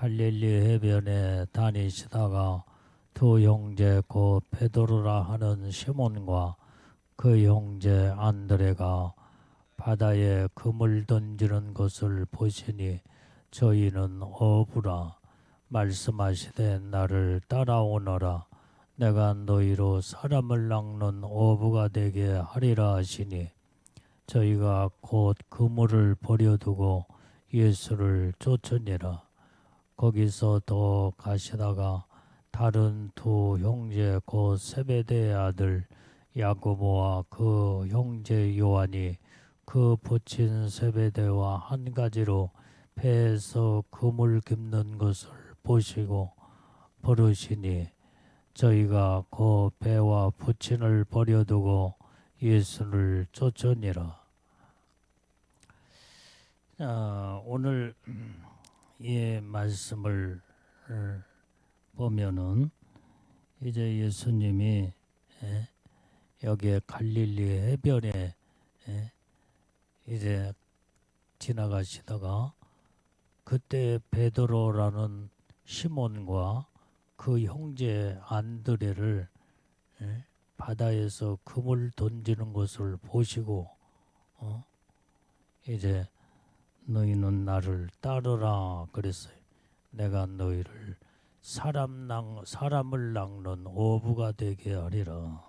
갈릴리 해변에 다니시다가 두 형제 곧 베드로라 하는 시몬과 그 형제 안드레가 바다에 금을 던지는 것을 보시니 저희는 어부라. 말씀하시되 나를 따라오너라. 내가 너희로 사람을 낚는 어부가 되게 하리라 하시니 저희가 곧 그물을 버려두고 예수를 쫓으니라. 거기서 더 가시다가 다른 두 형제 곧 세베대의 아들 야고보와 그 형제 요한이 그 부친 세베대와 한 가지로 배에서 그물 깁는 것을 보시고 부르시니 저희가 그 배와 부친을 버려두고 예수를 쫓으니라. 오늘 이 말씀을 보면은 이제 예수님이 여기에 갈릴리 해변에 이제 지나가시다가 그때 베드로라는 시몬과 그 형제 안드레를 바다에서 금을 던지는 것을 보시고 이제 너희는 나를 따르라 그랬어요. 내가 너희를 사람을 낚는 어부가 되게 하리라.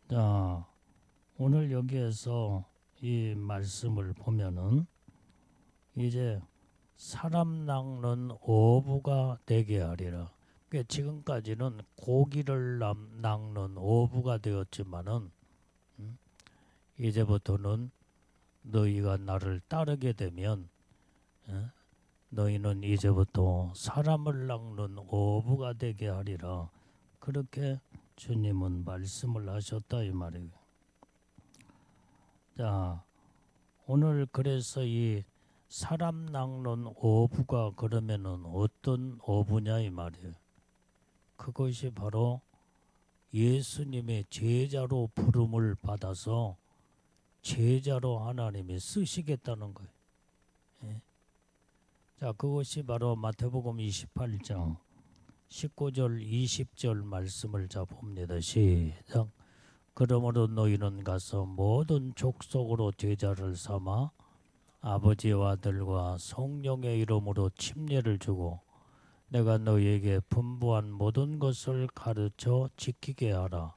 자, 오늘 여기에서 이 말씀을 보면은 이제 사람 낚는 어부가 되게 하리라. 그러니까 지금까지는 고기를 낚는 어부가 되었지만은 이제부터는 너희가 나를 따르게 되면 너희는 이제부터 사람을 낚는 어부가 되게 하리라. 그렇게 주님은 말씀을 하셨다 이 말이에요. 자, 오늘 그래서 이 사람 낚는 어부가 그러면은 어떤 어부냐 이 말이에요. 그것이 바로 예수님의 제자로 부름을 받아서 제자로 하나님이 쓰시겠다는 거예요. 자, 그것이 바로 마태복음 28장 19절 20절 말씀을 자 봅니다. 시작. 그러므로 너희는 가서 모든 족속으로 제자를 삼아 아버지와 아들과 성령의 이름으로 침례를 주고 내가 너희에게 분부한 모든 것을 가르쳐 지키게 하라.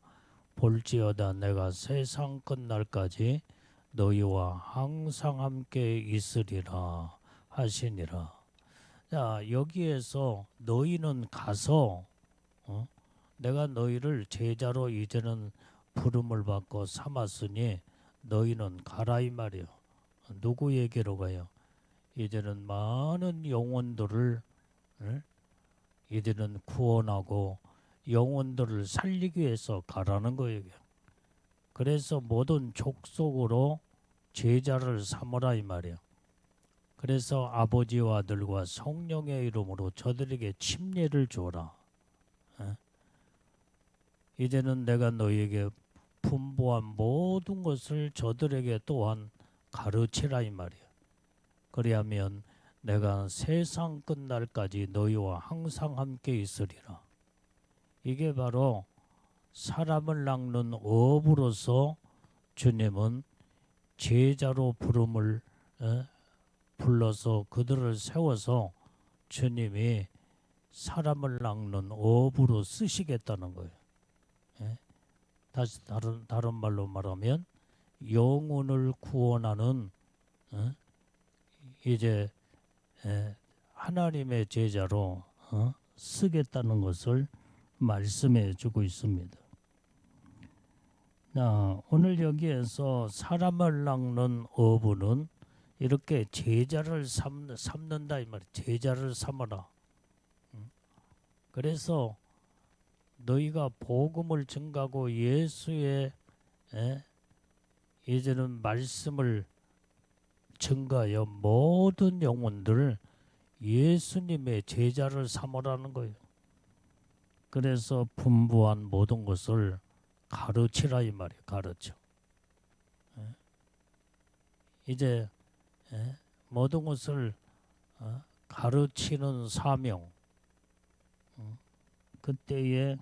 볼지어다 내가 세상 끝날까지 너희와 항상 함께 있으리라 하시니라. 자, 여기에서 너희는 가서 내가 너희를 제자로 이제는 부름을 받고 삼았으니 너희는 가라 이 말이요. 누구에게로 가요? 이제는 많은 영혼들을 이제는 구원하고 영혼들을 살리기 위해서 가라는 거예요. 그래서 모든 족속으로 제자를 삼으라 이 말이에요. 그래서 아버지와 아들과 성령의 이름으로 저들에게 침례를 주어라. 이제는 내가 너희에게 분부한 모든 것을 저들에게 또한 가르치라 이 말이에요. 그리하면 내가 세상 끝날까지 너희와 항상 함께 있으리라. 이게 바로 사람을 낚는 어부로서 주님은 제자로 부름을 불러서 그들을 세워서 주님이 사람을 낚는 어부로 쓰시겠다는 거예요. 다시 다른 말로 말하면 영혼을 구원하는 이제 하나님의 제자로 쓰겠다는 것을 말씀해 주고 있습니다. 오늘 여기에서 사람을 낚는 어부는 이렇게 제자를 삼는다 이 말이에요. 제자를 삼아라. 그래서 너희가 복음을 증가하고 예수의 이제는 말씀을 증가하여 모든 영혼들을 예수님의 제자를 삼으라는 거예요. 그래서 분부한 모든 것을 가르치라 이 말이에요. 가르쳐. 이제 모든 것을 가르치는 사명. 그때에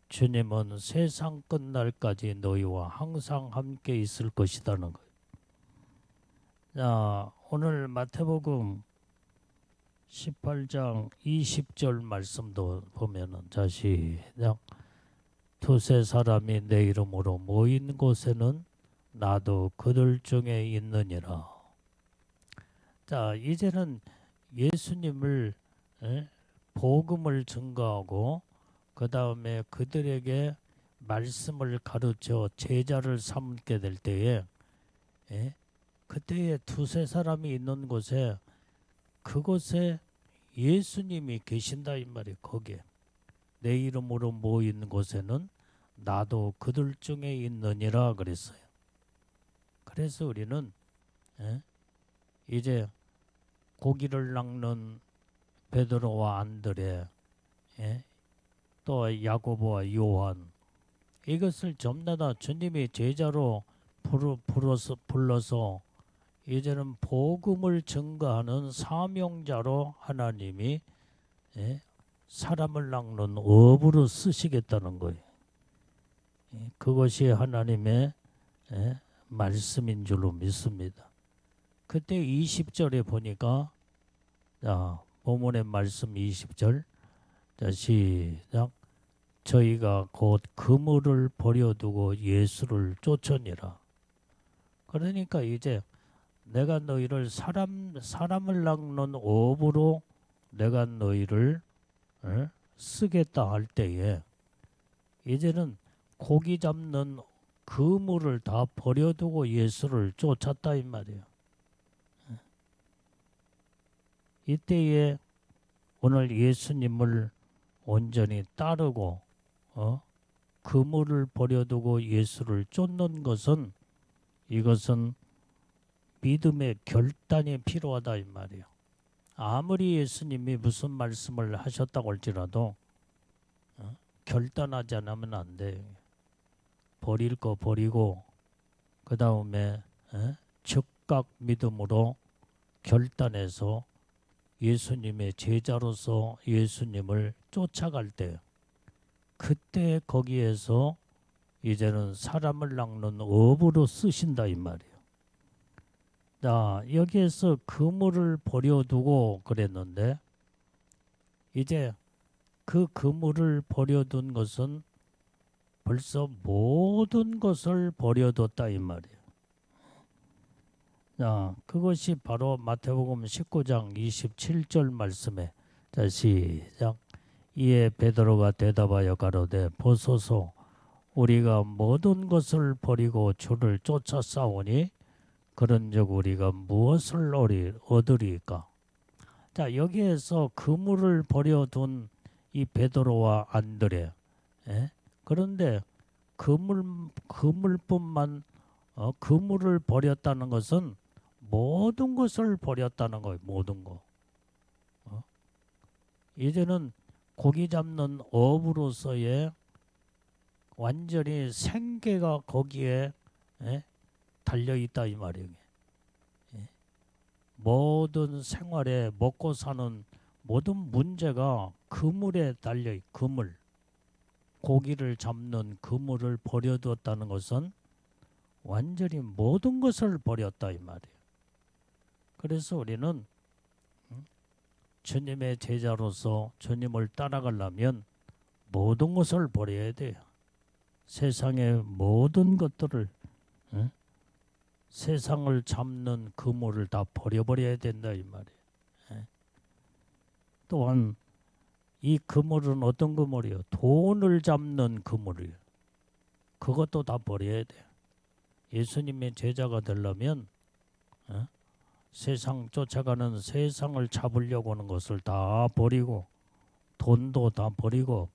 주님은 세상 끝날까지 너희와 항상 함께 있을 것이라는 거예요. 자, 오늘 마태복음 18장 20절 말씀도 보면은 자 시작. 두세 사람이 내 이름으로 모인 곳에는 나도 그들 중에 있느니라. 자, 이제는 예수님을 복음을 증거하고 그 다음에 그들에게 말씀을 가르쳐 제자를 삼게 될 때에 그때에 두세 사람이 있는 곳에 그곳에 예수님이 계신다 이 말이에요. 거기에 내 이름으로 모인 곳에는 나도 그들 중에 있느니라 그랬어요. 그래서 우리는 이제 고기를 낚는 베드로와 안드레 또 야고보와 요한 이것을 전부 다 주님이 제자로 불러서 이제는 복음을 증거하는 사명자로 하나님이 사람을 낚는 어부로 쓰시겠다는 거예요. 그것이 하나님의 말씀인 줄로 믿습니다. 그때 20절에 보니까 본문의 말씀 20절 자 시작. 저희가 곧 그물을 버려두고 예수를 쫓으니라. 그러니까 이제 내가 너희를 사람을 낚는 어부로 내가 너희를 쓰겠다 할 때에 이제는 고기 잡는 그물을 다 버려두고 예수를 쫓았다 이 말이에요. 이때에 오늘 예수님을 온전히 따르고 그물을 버려두고 예수를 쫓는 것은 이것은 믿음의 결단이 필요하다 이 말이에요. 아무리 예수님이 무슨 말씀을 하셨다고 할지라도 결단하지 않으면 안 돼. 버릴 거 버리고 그 다음에 즉각 믿음으로 결단해서 예수님의 제자로서 예수님을 쫓아갈 때 그때 거기에서 이제는 사람을 낚는 어부로 쓰신다 이 말이에요. 자, 여기에서 그물을 버려두고 그랬는데 이제 그 그물을 버려둔 것은 벌써 모든 것을 버려뒀다 이 말이에요. 자, 그것이 바로 마태복음 19장 27절 말씀에 자 시작. 이에 베드로가 대답하여 가로되 보소서 우리가 모든 것을 버리고 주를 쫓아 싸우니 그런즉 우리가 무엇을 얻으리까? 자, 여기에서 그물을 버려둔 이 베드로와 안드레 그런데 그물뿐만 그물을 버렸다는 것은 모든 것을 버렸다는 거예요. 모든 거. 이제는 고기 잡는 어부로서의 완전히 생계가 거기에 달려있다 이 말이에요. 모든 생활에 먹고 사는 모든 문제가 그물에 달려있 그물. 고기를 잡는 그물을 버려두었다는 것은 완전히 모든 것을 버렸다 이 말이에요. 그래서 우리는 주님의 제자로서 주님을 따라가려면 모든 것을 버려야 돼요. 세상의 모든 것들을 세상을 잡는 그물을 다 버려버려야 된다 이 말이에요. 또한 이 그물은 어떤 그물이요? 돈을 잡는 그물이에요. 그것도 다 버려야 돼요. 예수님의 제자가 되려면 세상 쫓아가는 세상을 잡으려고 하는 것을 다 버리고 돈도 다 버리고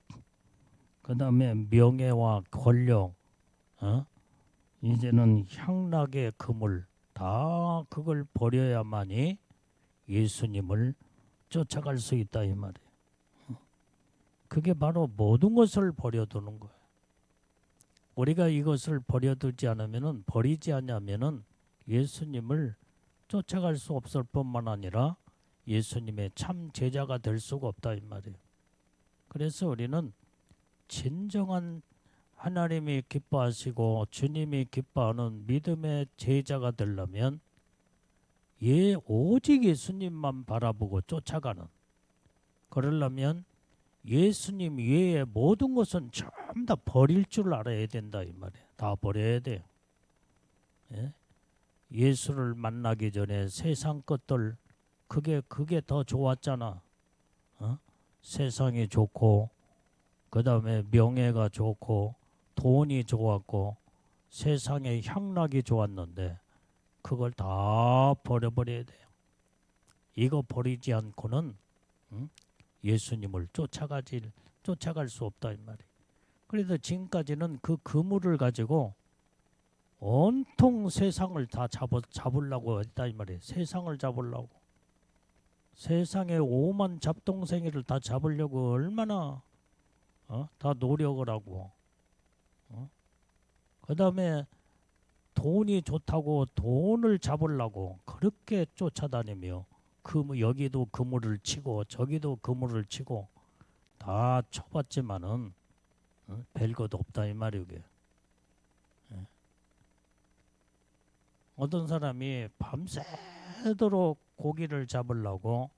그 다음에 명예와 권력 이제는 향락의 그물 다 그걸 버려야만이 예수님을 쫓아갈 수 있다 이 말이에요. 그게 바로 모든 것을 버려두는 거예요. 우리가 이것을 버려두지 않으면은 버리지 않으면은 예수님을 쫓아갈 수 없을 뿐만 아니라 예수님의 참 제자가 될 수가 없다 이 말이에요. 그래서 우리는 진정한 하나님이 기뻐하시고 주님이 기뻐하는 믿음의 제자가 되려면 오직 예수님만 바라보고 쫓아가는, 그러려면 예수님 외에 모든 것은 전부 다 버릴 줄 알아야 된다 이 말이에요. 다 버려야 돼요. 예? 예수를 만나기 전에 세상 것들 그게 더 좋았잖아. 세상이 좋고 그 다음에 명예가 좋고 돈이 좋았고 세상의 향락이 좋았는데 그걸 다 버려버려야 돼요. 이거 버리지 않고는 예수님을 쫓아갈 수 없다 이 말이에요. 그래서 지금까지는 그 그물을 가지고 온통 세상을 다 잡으려고 했다 이 말이에요. 세상을 잡으려고. 세상의 오만 잡동생이를 다 잡으려고 얼마나 다 노력을 하고 그 다음에 돈이 좋다고 돈을 잡으려고 그렇게 쫓아다니며 여기도 그물을 치고 저기도 그물을 치고 다 쳐봤지만은 별것 없다 이 말이에요. 어떤 사람이 밤새도록 고기를 잡으려고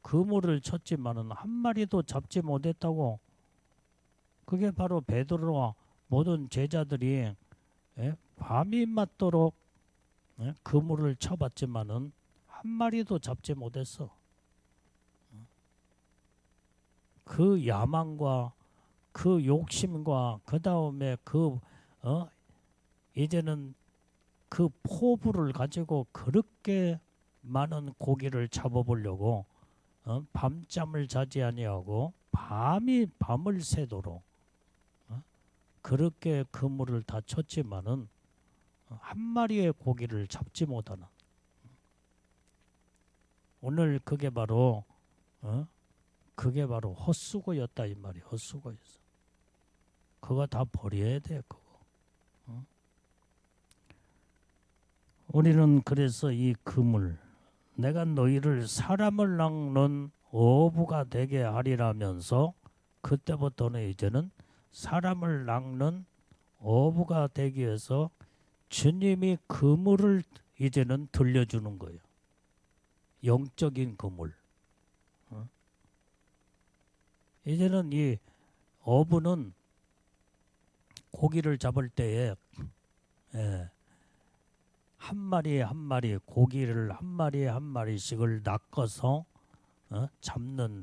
그물을 쳤지만은 한 마리도 잡지 못했다고. 그게 바로 베드로와 모든 제자들이 밤이 맞도록 그물을 쳐봤지만은 한 마리도 잡지 못했어. 그 야망과 그 욕심과 그 다음에 이제는 그 포부를 가지고 그렇게 많은 고기를 잡아보려고 밤잠을 자지 아니하고 밤을 새도록 그렇게 그물을 다 쳤지만은 한 마리의 고기를 잡지 못하는. 오늘 그게 바로 헛수고였다 이 말이. 헛수고였어. 그거 다 버려야 돼 그거. 우리는 그래서 이 그물, 내가 너희를 사람을 낚는 어부가 되게 하리라면서 그때부터는 이제는 사람을 낚는 어부가 되기 위해서 주님이 그물을 이제는 들려주는 거예요. 영적인 그물. 이제는 이 어부는 고기를 잡을 때에 한 마리 한 마리 고기를 한 마리 한 마리씩을 낚아서 잡는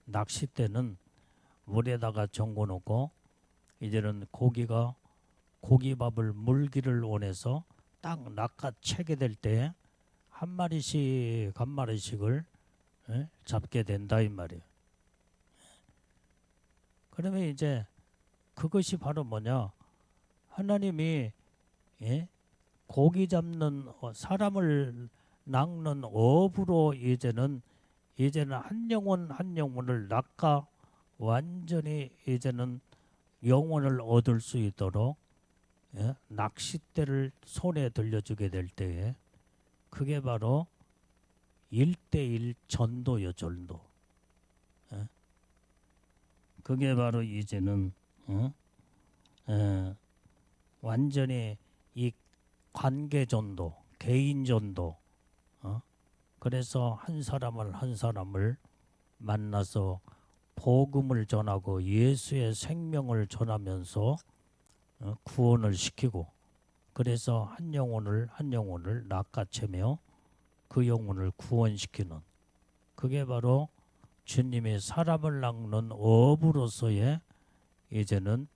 낚싯대는 물에다가 잠궈 놓고 이제는 고기밥을 물기를 원해서 딱 낚아채게 될 때 한 마리씩을 잡게 된다 이 말이에요. 그러면 이제 그것이 바로 뭐냐? 하나님이 고기 잡는 사람을 낚는 어부로 이제는 한 영혼 한 영혼을 낚아 완전히 이제는 영혼을 얻을 수 있도록 낚싯대를 손에 들려주게 될 때에 그게 바로 1:1 전도요. 전도. 그게 바로 이제는 완전히 이 관계 전도, 개인 전도. 그래서 한 사람을 만나서 복음을 전하고 예수의 생명을 전하면서 구원을 시키고, 그래서 한 영혼을 낚아채며 그 영혼을 구원시키는, 그게 바로 주님이 사람을 낚는 어부로서의 이제는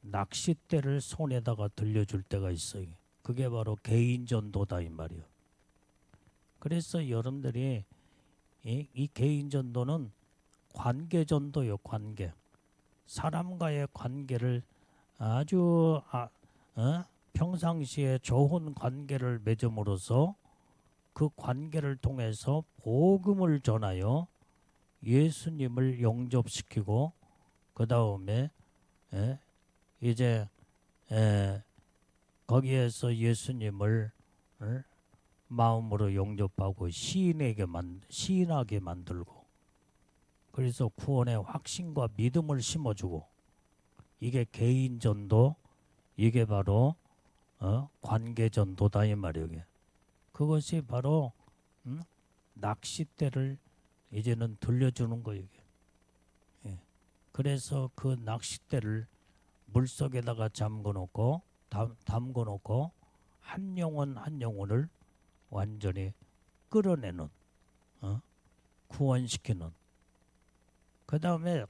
낚싯대를 손에다가 들려줄 때가 있어요. 그게 바로 개인 전도다 이 말이요. 그래서 여러분들이 이 개인 전도는 관계 전도요. 관계. 사람과의 관계를 아주 평상시에 좋은 관계를 맺음으로써 그 관계를 통해서 복음을 전하여 예수님을 영접시키고 그 다음에 이제 거기에서 예수님을 마음으로 영접하고 시인하게 만들고, 그래서 구원의 확신과 믿음을 심어주고, 이게 개인전도, 이게 바로 관계전도다 이 말이에요. 그것이 바로 낚싯대를 이제는 들려주는 거예요. 예. 그래서 그 낚싯대를 물속에다가 잠궈놓고 담궈놓고 한 영혼 한 영혼을 완전히 끌어내는, 구원시키는. 그 다음에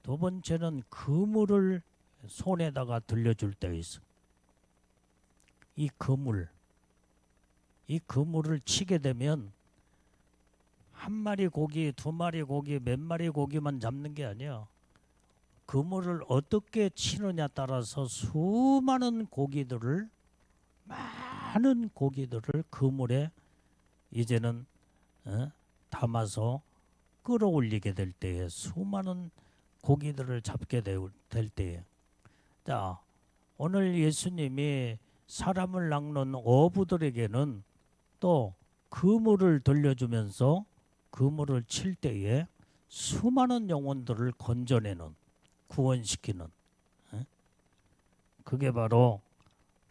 두 번째는 그물을 손에다가 들려줄 때 있어. 이 그물을 치게 되면 한 마리 고기, 두 마리 고기, 몇 마리 고기만 잡는 게 아니야. 그물을 어떻게 치느냐 따라서 많은 고기들을 그물에 이제는 담아서 끌어올리게 될 때에, 수많은 고기들을 잡게 될 때에, 자, 오늘 예수님이 사람을 낚는 어부들에게는 또 그물을 들려주면서 그물을 칠 때에 수많은 영혼들을 건져내는, 구원시키는, 그게 바로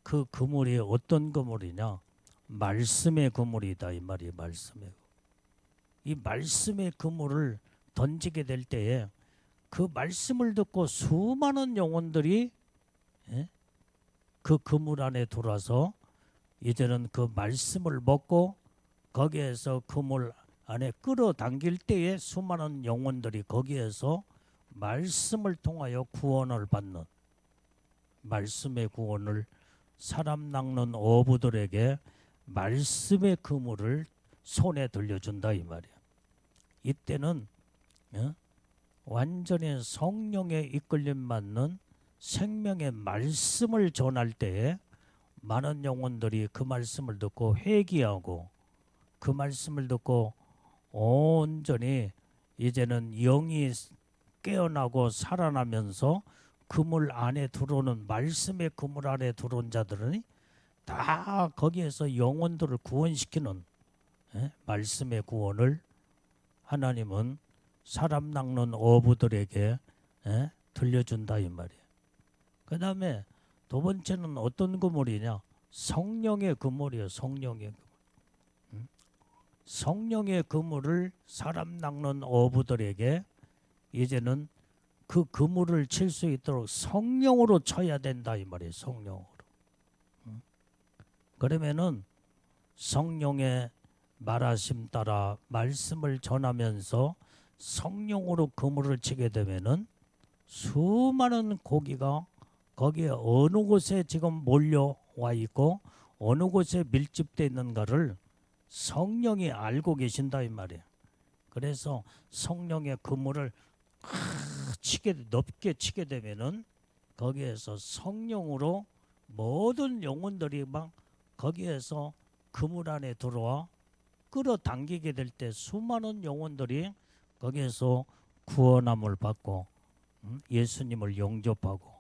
그 그물이 어떤 그물이냐? 말씀의 그물이다 이 말이. 이 말씀의 그물을 던지게 될 때에 그 말씀을 듣고 수많은 영혼들이 그 그물 안에 들어와서 이제는 그 말씀을 먹고, 거기에서 그물 안에 끌어당길 때에 수많은 영혼들이 거기에서 말씀을 통하여 구원을 받는, 말씀의 구원을, 사람 낚는 어부들에게 말씀의 그물을 손에 들려준다 이 말이야. 이때는 완전히 성령의 이끌림 받는 생명의 말씀을 전할 때에 많은 영혼들이 그 말씀을 듣고 회개하고, 그 말씀을 듣고 온전히 이제는 영이 깨어나고 살아나면서 그물 안에 들어오는, 말씀의 그물 안에 들어온 자들은 다 거기에서 영혼들을 구원시키는, 말씀의 구원을 하나님은 사람 낚는 어부들에게 들려준다 이 말이에요. 그 다음에 두 번째는 어떤 그물이냐? 성령의 그물이에요. 성령의 그물을 사람 낚는 어부들에게 이제는 그 그물을 칠 수 있도록 성령으로 쳐야 된다 이 말이에요. 성령으로. 그러면은 성령의 말하심 따라 말씀을 전하면서 성령으로 그물을 치게 되면은 수많은 고기가 거기에 어느 곳에 지금 몰려와 있고 어느 곳에 밀집되어 있는가를 성령이 알고 계신다 이 말이에요. 그래서 성령의 그물을 높게 치게 되면은 거기에서 성령으로 모든 영혼들이 막 거기에서 그물 안에 들어와 끌어당기게 될 때 수많은 영혼들이 거기에서 구원함을 받고 예수님을 영접하고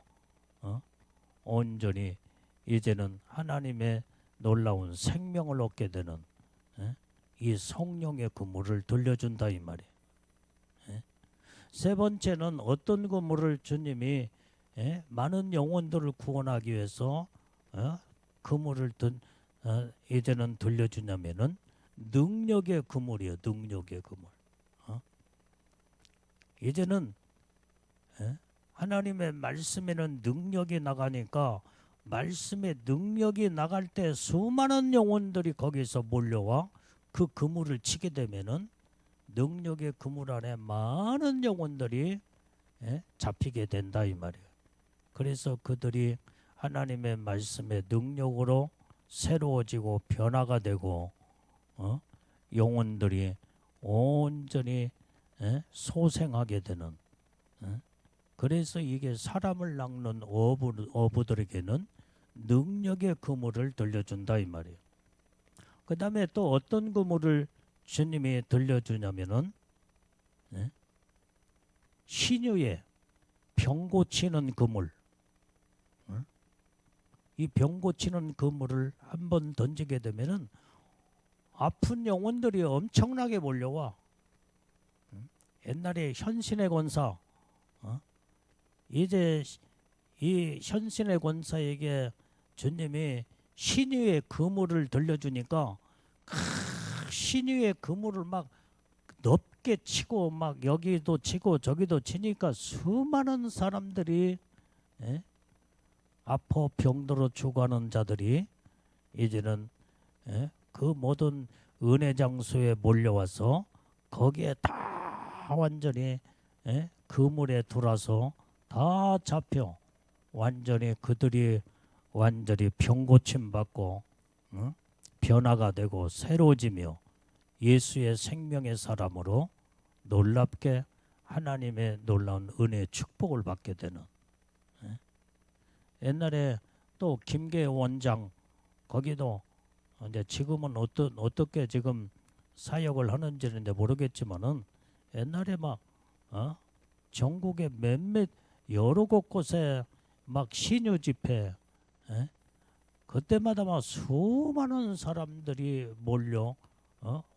온전히 이제는 하나님의 놀라운 생명을 얻게 되는 이 성령의 그물을 들려준다 이 말이에요. 세 번째는 어떤 그물을 주님이 많은 영혼들을 구원하기 위해서 그물을 이제는 들려주냐면은 능력의 그물이에요. 능력의 그물. 이제는 하나님의 말씀에는 능력이 나가니까 말씀의 능력이 나갈 때 수많은 영혼들이 거기서 몰려와 그 그물을 치게 되면은 능력의 그물 안에 많은 영혼들이 잡히게 된다 이 말이에요. 그래서 그들이 하나님의 말씀의 능력으로 새로워지고 변화가 되고 영혼들이 온전히 소생하게 되는, 그래서 이게 사람을 낚는 어부들에게는 능력의 그물을 들려준다 이 말이에요. 그 다음에 또 어떤 그물을 주님이 들려주냐면은 신유의 병 고치는 그물. 이 병 고치는 그물을 한번 던지게 되면은 아픈 영혼들이 엄청나게 몰려와. 옛날에 현신의 권사, 이제 이 현신의 권사에게 주님이 신유의 그물을 들려주니까 신유의 그물을 막 높게 치고 막 여기도 치고 저기도 치니까 수많은 사람들이, 아파 병들어 죽어가는 자들이 이제는, 그 모든 은혜 장소에 몰려와서 거기에 다 완전히, 그물에 들어와서 다 잡혀 완전히 그들이 완전히 병고침 받고, 변화가 되고 새로워지며 예수의 생명의 사람으로 놀랍게 하나님의 놀라운 은혜의 축복을 받게 되는. 옛날에 또 김계 원장 거기도 이제 지금은 어떻게 지금 사역을 하는지는 이제 모르겠지만은 옛날에 막 전국의 몇몇 여러 곳곳에 막 신유 집회, 그때마다 막 수많은 사람들이 몰려,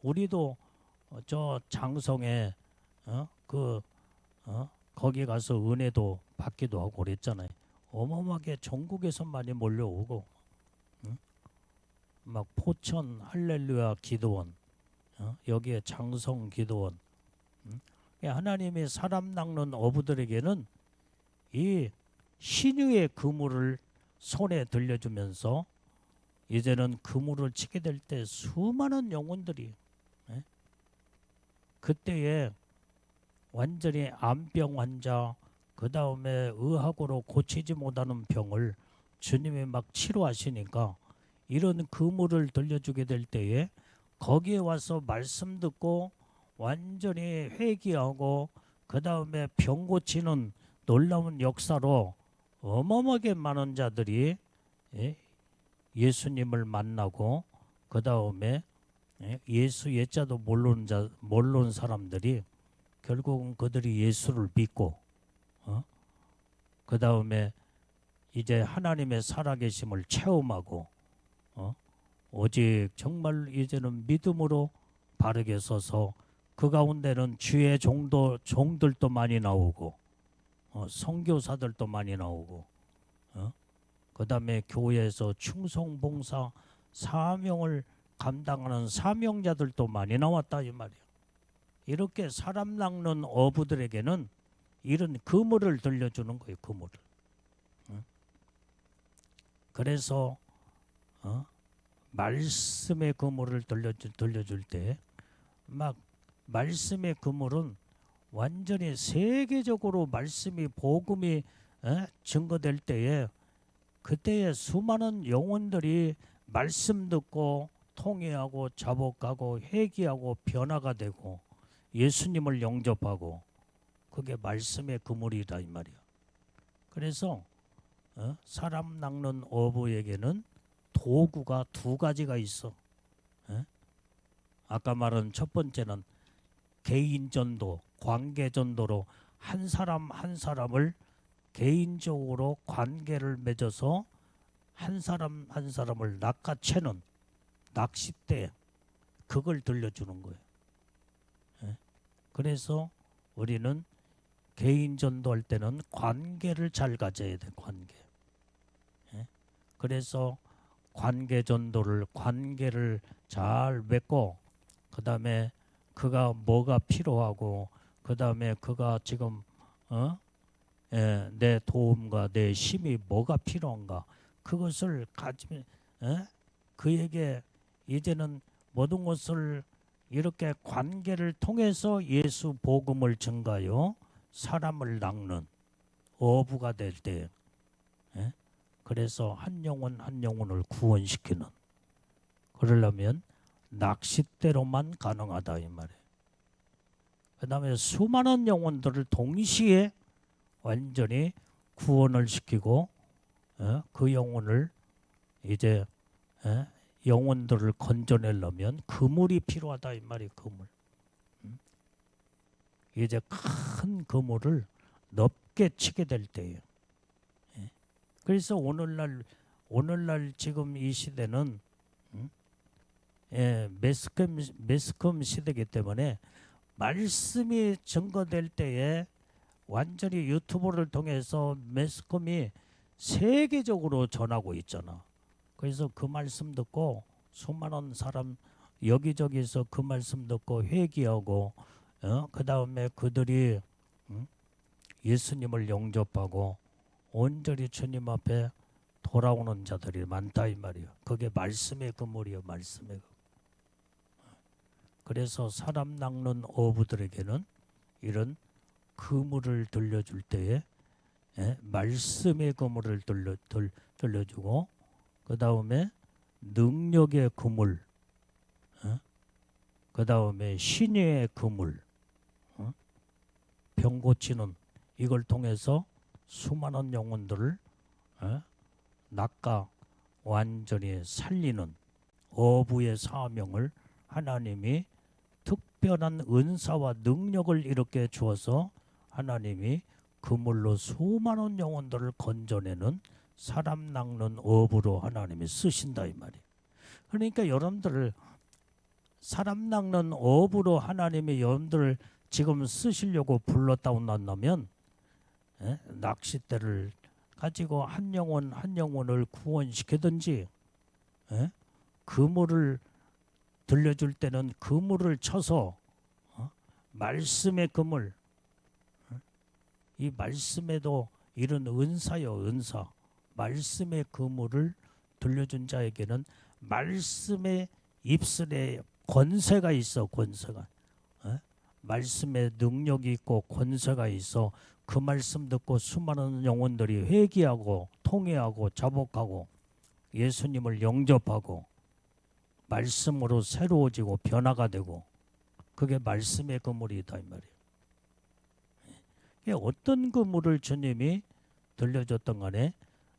우리도 저 장성에 거기 가서 은혜도 받기도 하고 그랬잖아요. 어마어마하게 전국에서 많이 몰려오고, 막 포천 할렐루야 기도원, 여기에 장성 기도원, 하나님이 사람 낚는 어부들에게는 이 신유의 그물을 손에 들려주면서 이제는 그물을 치게 될 때 수많은 영혼들이, 그때에 완전히 암병 환자, 그 다음에 의학으로 고치지 못하는 병을 주님이 막 치료하시니까 이런 그물을 들려주게 될 때에 거기에 와서 말씀 듣고 완전히 회개하고 그 다음에 병 고치는 놀라운 역사로 어마어마하게 많은 자들이, 예수님을 만나고 그 다음에 예수 예자도 모르는 사람들이 결국은 그들이 예수를 믿고, 그 다음에 이제 하나님의 살아계심을 체험하고, 오직 정말 이제는 믿음으로 바르게 서서 그 가운데는 주의 종들도 많이 나오고, 선교사들도 많이 나오고, 그 다음에 교회에서 충성봉사 사명을 감당하는 사명자들도 많이 나왔다 이 말이에요. 이렇게 사람 낚는 어부들에게는 이런 그물을 들려주는 거예요. 그물을. 그래서 말씀의 그물을 들려줄 때 막 말씀의 그물은 완전히 세계적으로 말씀이 복음이 증거될 때에 그때에 수많은 영혼들이 말씀 듣고 통회하고 자복하고 회개하고 변화가 되고 예수님을 영접하고 그게 말씀의 그물이다 이 말이야. 그래서 사람 낚는 어부에게는 도구가 두 가지가 있어. 아까 말한 첫 번째는 개인전도, 관계전도로 한 사람 한 사람을 개인적으로 관계를 맺어서 한 사람 한 사람을 낚아채는 낚싯대, 그걸 들려주는 거예요. 그래서 우리는 개인 전도할 때는 관계를 잘 가져야 돼. 관계. 그래서 관계 전도를 관계를 잘 맺고 그 다음에 그가 뭐가 필요하고 그 다음에 그가 지금 내 도움과 내 힘이 뭐가 필요한가 그것을 가지면 그에게 이제는 모든 것을 이렇게 관계를 통해서 예수 복음을 전가요 사람을 낚는 어부가 될 때, 그래서 한 영혼 한 영혼을 구원시키는, 그러려면 낚싯대로만 가능하다 이 말이에요. 그 다음에 수많은 영혼들을 동시에 완전히 구원을 시키고 그 영혼을 이제 영혼들을 건져내려면 그물이 필요하다 이 말이에요. 그물. 이제 큰 그물을 넓게 치게 될 때예요. 그래서 오늘날 지금 이 시대는 매스컴 시대이기 때문에 말씀이 증거될 때에 완전히 유튜브를 통해서 매스컴이 세계적으로 전하고 있잖아. 그래서 그 말씀 듣고 수많은 사람 여기저기서 그 말씀 듣고 회개하고 그 다음에 그들이 예수님을 영접하고 온전히 주님 앞에 돌아오는 자들이 많다 이 말이야. 그게 말씀의 그물이요, 말씀의 그물. 그래서 사람 낚는 어부들에게는 이런 그물을 들려줄 때에 말씀의 그물을 들려주고 그 다음에 능력의 그물, 그 다음에 신의 그물, 병 고치는 이걸 통해서 수많은 영혼들을 낚아 완전히 살리는 어부의 사명을 하나님이 특별한 은사와 능력을 이렇게 주어서 하나님이 그물로 수많은 영혼들을 건져내는 사람 낚는 어부로 하나님이 쓰신다 이 말이에요. 그러니까 여러분들 사람 낚는 어부로 하나님이 여러분들 지금 쓰시려고 불렀다 온다면 낚싯대를 가지고 한 영혼 한 영혼을 구원시키든지 그물을 들려줄 때는 그물을 쳐서 말씀의 그물, 이 말씀에도 이런 은사요 은사, 말씀의 그물을 들려준 자에게는 말씀의 입술에 권세가 있어. 권세가 말씀의 능력이 있고 권세가 있어. 그 말씀 듣고 수많은 영혼들이 회개하고 통회하고 자복하고 예수님을 영접하고 말씀으로 새로워지고 변화가 되고 그게 말씀의 그물이다 이 말이에요. 어떤 그물을 주님이 들려줬던 간에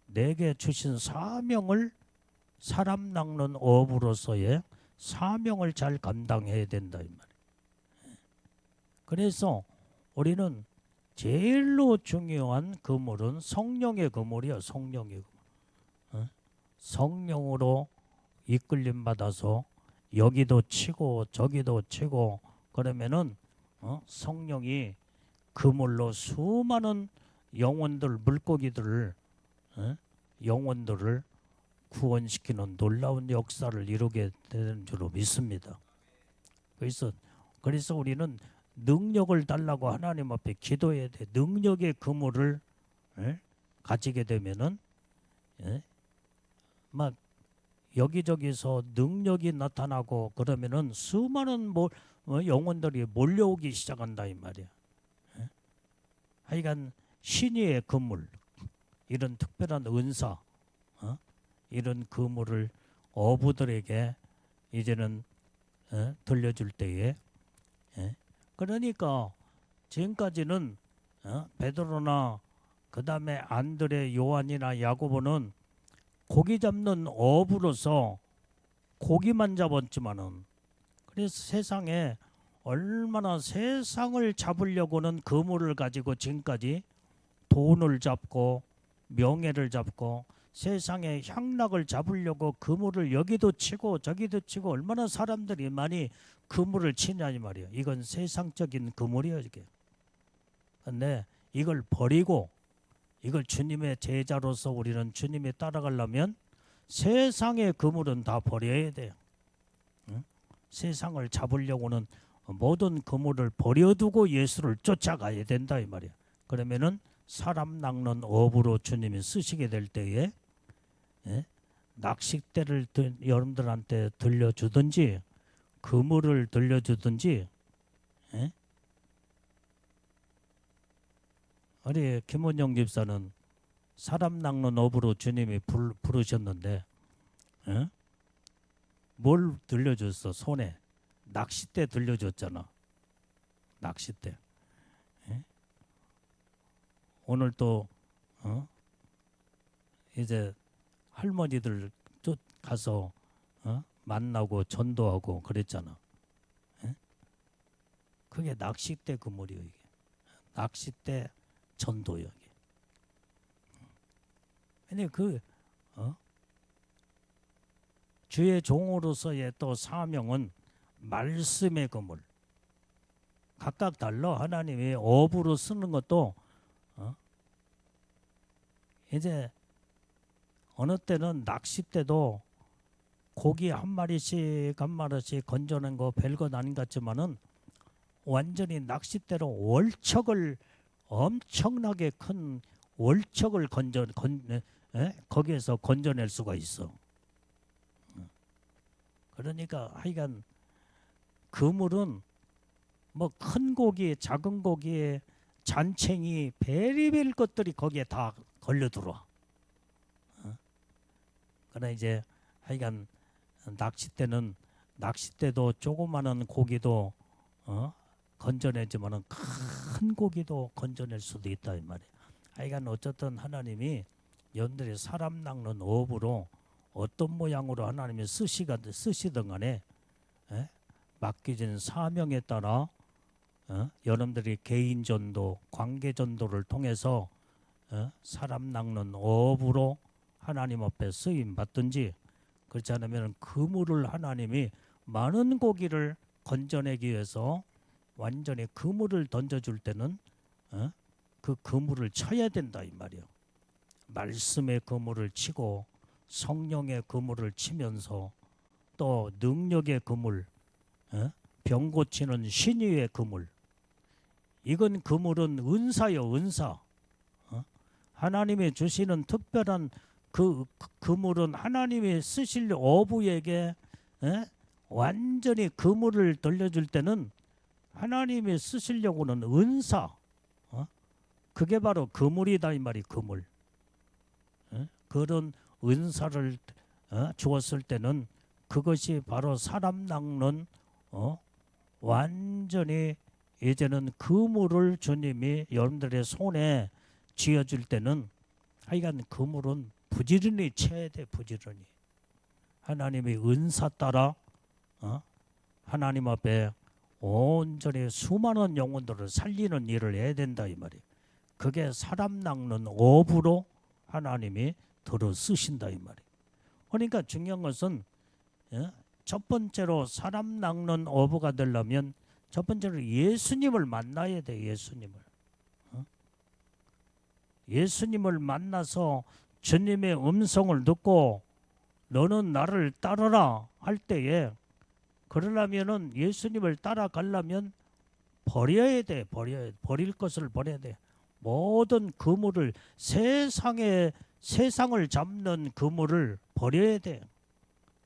내게 주신 사명을 사람 낚는 어부로서의 사명을 잘 감당해야 된다 이 말이에요. 그래서 우리는 제일로 중요한 그물은 성령의 그물이야. 성령의 그물. 성령으로 이끌림 받아서 여기도 치고 저기도 치고 그러면은 성령이 그물로 수많은 영혼들 물고기들을 영혼들을 구원시키는 놀라운 역사를 이루게 되는 줄로 믿습니다. 그래서 우리는 능력을 달라고 하나님 앞에 기도해야 돼. 능력의 그물을 가지게 되면은 막 여기저기서 능력이 나타나고 그러면은 수많은 영혼들이 몰려오기 시작한다 이 말이야. 하여간 신의의 그물, 이런 특별한 은사, 이런 그물을 어부들에게 이제는 들려줄 때에 그러니까 지금까지는 베드로나 그 다음에 안드레, 요한이나 야고보는 고기 잡는 어부로서 고기만 잡았지만은 그래서 세상에 얼마나 세상을 잡으려고는 그물을 가지고 지금까지 돈을 잡고 명예를 잡고 세상의 향락을 잡으려고 그물을 여기도 치고 저기도 치고 얼마나 사람들이 많이 그물을 치냐니 말이야. 이건 세상적인 그물이야 이게. 근데 이걸 버리고 이걸 주님의 제자로서 우리는 주님이 따라가려면 세상의 그물은 다 버려야 돼요. 응? 세상을 잡으려고는 모든 그물을 버려두고 예수를 쫓아가야 된다 이 말이야. 그러면은 사람 낚는 어부로 주님이 쓰시게 될 때에 낚싯대를 여러분들한테 들려주든지 그물을 들려주든지 우리 김원영 집사는 사람 낚는 어부로 주님이 부르셨는데 뭘 들려줬어? 손에 낚싯대 들려줬잖아. 낚싯대. 오늘 또 이제 할머니들 가서 만나고 전도하고 그랬잖아. 그게 낚싯대 그물이요 이게. 낚싯대 전도요 이게. 근데 주의 종으로서의 또 사명은 말씀의 그물. 각각 달라. 하나님이 어부로 쓰는 것도 이제 어느 때는 낚싯대도 고기 한 마리씩 건져낸 거 별것 아닌 것 같지만은 완전히 낚싯대로 월척을 엄청나게 큰 월척을 거기에서 건져낼 수가 있어. 그러니까 하여간 그물은 뭐 큰 고기, 작은 고기에 잔챙이, 별의별 것들이 거기에 다 걸려 들어와. 그러나 이제 하여간 낚싯대도 조그마한 고기도 건져내지만은 큰 고기도 건져낼 수도 있다 이 말이에요. 하여간 어쨌든 하나님이 여러분들이 사람 낚는 어부로 어떤 모양으로 하나님이 쓰시든 간에 맡기진 사명에 따라 여러분들이 개인 전도, 관계 전도를 통해서 사람 낚는 어부로 하나님 앞에 쓰임 받든지, 그렇지 않으면 그물을 하나님이 많은 고기를 건져내기 위해서 완전히 그물을 던져줄 때는 그 그물을 쳐야 된다 이 말이에요. 말씀의 그물을 치고 성령의 그물을 치면서 또 능력의 그물, 병 고치는 신유의 그물. 이건 그물은 은사요, 은사. 하나님이 주시는 특별한 그 그물은 하나님이 쓰실 어부에게 완전히 그물을 돌려줄 때는 하나님이 쓰시려고는 은사, 그게 바로 그물이다 이 말이. 그물. 그런 은사를 주었을 때는 그것이 바로 사람 낚는 완전히 이제는 그물을 주님이 여러분들의 손에 쥐어줄 때는 하여간 그물은 부지런히 쳐야 돼. 부지런히 하나님의 은사 따라 하나님 앞에 온전히 수많은 영혼들을 살리는 일을 해야 된다 이 말이에요. 그게 사람 낚는 어부로 하나님이 들어 쓰신다 이 말이에요. 그러니까 중요한 것은 첫 번째로 사람 낚는 어부가 되려면 첫 번째로 예수님을 만나야 돼. 예수님을 만나서 주님의 음성을 듣고 너는 나를 따르라 할 때에, 그러려면은 예수님을 따라가려면 버려야 돼. 버릴 것을 버려야 돼. 모든 그물을, 세상을 잡는 그물을 버려야 돼.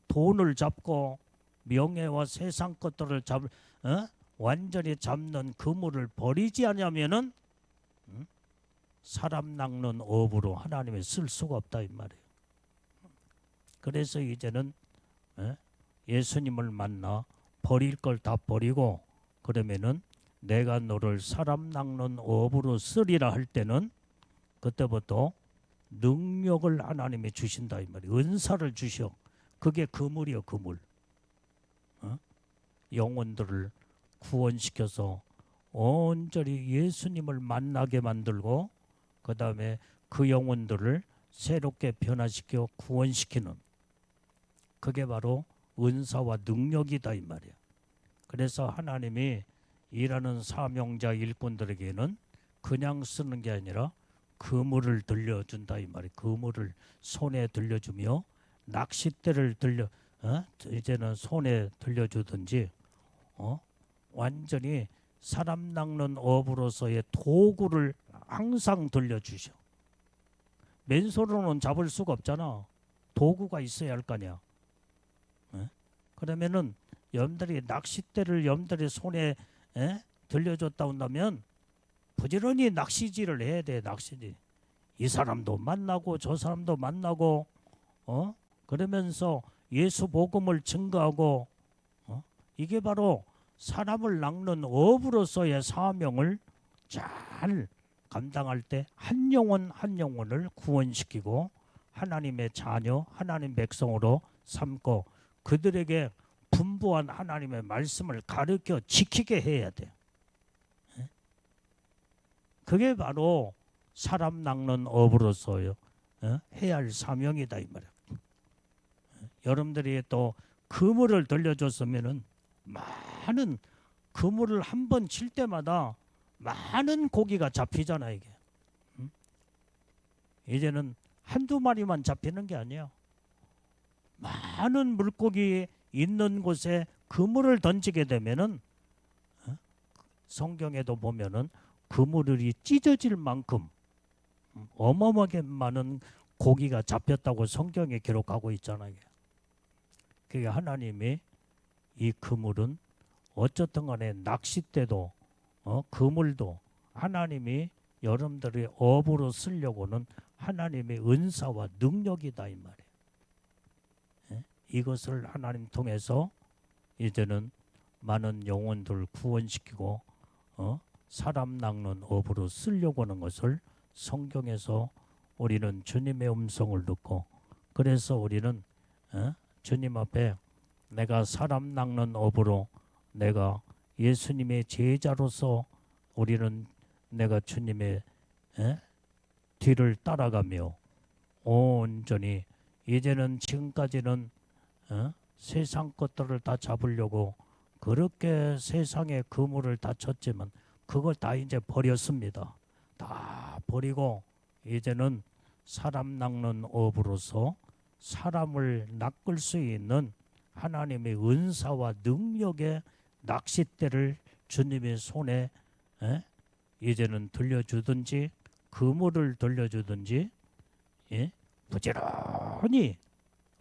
돈을 잡고 명예와 세상 것들을 완전히 잡는 그물을 버리지 않으면은 사람 낚는 업으로 하나님이 쓸 수가 없다 이 말이에요. 그래서 이제는 예수님을 만나 버릴 걸 다 버리고, 그러면은 내가 너를 사람 낚는 업으로 쓰리라 할 때는 그때부터 능력을 하나님이 주신다 이 말이에요. 은사를 주셔. 그게 그물이요, 그물. 영혼들을 구원시켜서 온전히 예수님을 만나게 만들고, 그 다음에 그 영혼들을 새롭게 변화시켜 구원시키는, 그게 바로 은사와 능력이다 이 말이야. 그래서 하나님이 일하는 사명자 일꾼들에게는 그냥 쓰는 게 아니라 그물을 들려준다 이 말이야. 그물을 손에 들려주며 낚싯대를 이제는 손에 들려주든지 완전히 사람 낚는 업으로서의 도구를 항상 들려주셔. 맨손으로는 잡을 수가 없잖아. 도구가 있어야 할 거 아니야. 그러면은 여러분들이 낚싯대를 여러분들의 손에 들려줬다 온다면 부지런히 낚시질을 해야 돼. 낚시질. 이 사람도 만나고 저 사람도 만나고 그러면서 예수 복음을 증거하고 이게 바로 사람을 낚는 업으로서의 사명을 잘 감당할 때 한 영혼 한 영혼을 구원시키고 하나님의 자녀, 하나님 백성으로 삼고 그들에게 분부한 하나님의 말씀을 가르쳐 지키게 해야 돼. 그게 바로 사람 낚는 업으로서요 해야 할 사명이다 이 말이야. 여러분들이 또 그물을 돌려줬으면은 많은 그물을 한 번 칠 때마다 많은 고기가 잡히잖아 이게. 응? 이제는 한두 마리만 잡히는 게 아니야. 많은 물고기 있는 곳에 그물을 던지게 되면은 성경에도 보면은 그물이 찢어질 만큼 어마어마하게 많은 고기가 잡혔다고 성경에 기록하고 있잖아요. 그게 하나님이 이 그물은 어쨌든 간에 낚싯대도 그물도 하나님이 여러분들의 업으로 쓰려고는 하나님의 은사와 능력이다 이 말이에요. 예? 이것을 하나님 통해서 이제는 많은 영혼들 구원시키고 사람 낚는 업으로 쓰려고 하는 것을 성경에서 우리는 주님의 음성을 듣고, 그래서 우리는 주님 앞에 내가 사람 낚는 업으로 내가 예수님의 제자로서 우리는 내가 주님의 뒤를 따라가며 온전히 이제는 지금까지는 세상 것들을 다 잡으려고 그렇게 세상의 그물을 다 쳤지만 그걸 다 이제 버렸습니다. 다 버리고 이제는 사람 낚는 업으로서 사람을 낚을 수 있는 하나님의 은사와 능력의 낚싯대를 주님의 손에 이제는 들려주든지 그물을 들려주든지 부지런히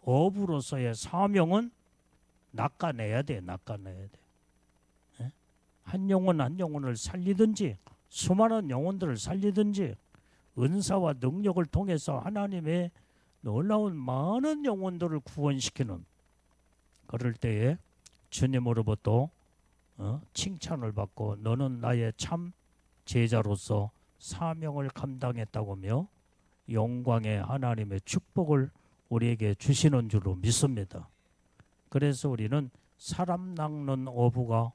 업으로서의 사명은 낚아내야 돼. 낚아내야 돼. 한 영혼 한 영혼을 살리든지 수많은 영혼들을 살리든지 은사와 능력을 통해서 하나님의 놀라운 많은 영혼들을 구원시키는, 그럴 때에 주님으로부터 칭찬을 받고 너는 나의 참 제자로서 사명을 감당했다고며 영광의 하나님의 축복을 우리에게 주시는 줄로 믿습니다. 그래서 우리는 사람 낚는 어부가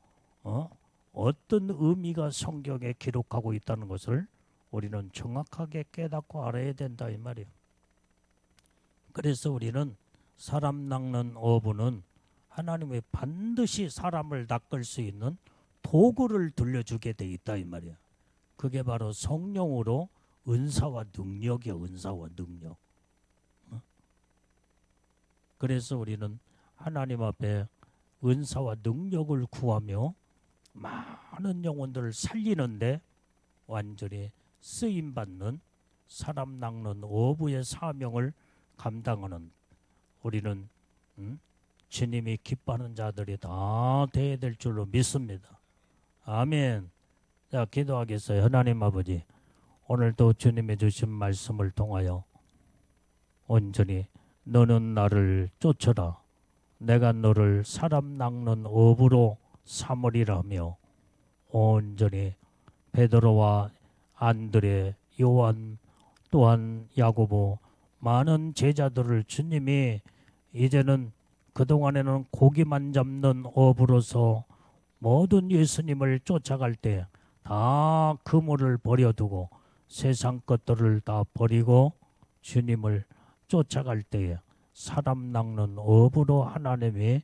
어떤 의미가 성경에 기록하고 있다는 것을 우리는 정확하게 깨닫고 알아야 된다 이 말이에요. 그래서 우리는 사람 낚는 어부는 하나님이 반드시 사람을 낚을 수 있는 도구를 들려주게 돼 있다 이 말이야. 그게 바로 성령으로 은사와 능력이야. 은사와 능력. 그래서 우리는 하나님 앞에 은사와 능력을 구하며 많은 영혼들을 살리는데 완전히 쓰임받는 사람 낚는 어부의 사명을 감당하는 우리는 주님이 기뻐하는 자들이 다 되어야 될 줄로 믿습니다. 아멘. 자, 기도하겠어요. 하나님 아버지, 오늘도 주님이 주신 말씀을 통하여 온전히 너는 나를 쫓아라, 내가 너를 사람 낚는 어부로 삼으리라며 온전히 베드로와 안드레, 요한, 또한 야고보 많은 제자들을 주님이 이제는 그동안에는 고기만 잡는 어부로서 모든 예수님을 쫓아갈 때 다 그물을 버려두고 세상 것들을 다 버리고 주님을 쫓아갈 때에 사람 낚는 업으로 하나님의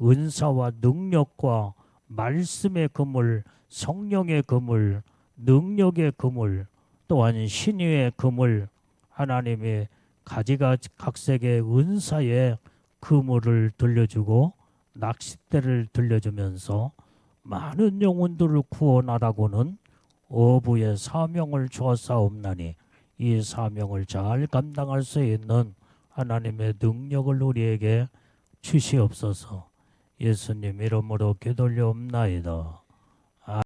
은사와 능력과 말씀의 그물, 성령의 그물, 능력의 그물, 또한 신유의 그물, 하나님의 가지각색의 은사의 그물을 들려주고 낚싯대를 들려주면서 많은 영혼들을 구원하라고는 어부의 사명을 주었사옵나니 이 사명을 잘 감당할 수 있는 하나님의 능력을 우리에게 주시옵소서. 예수님 이름으로 기도올려옵나이다.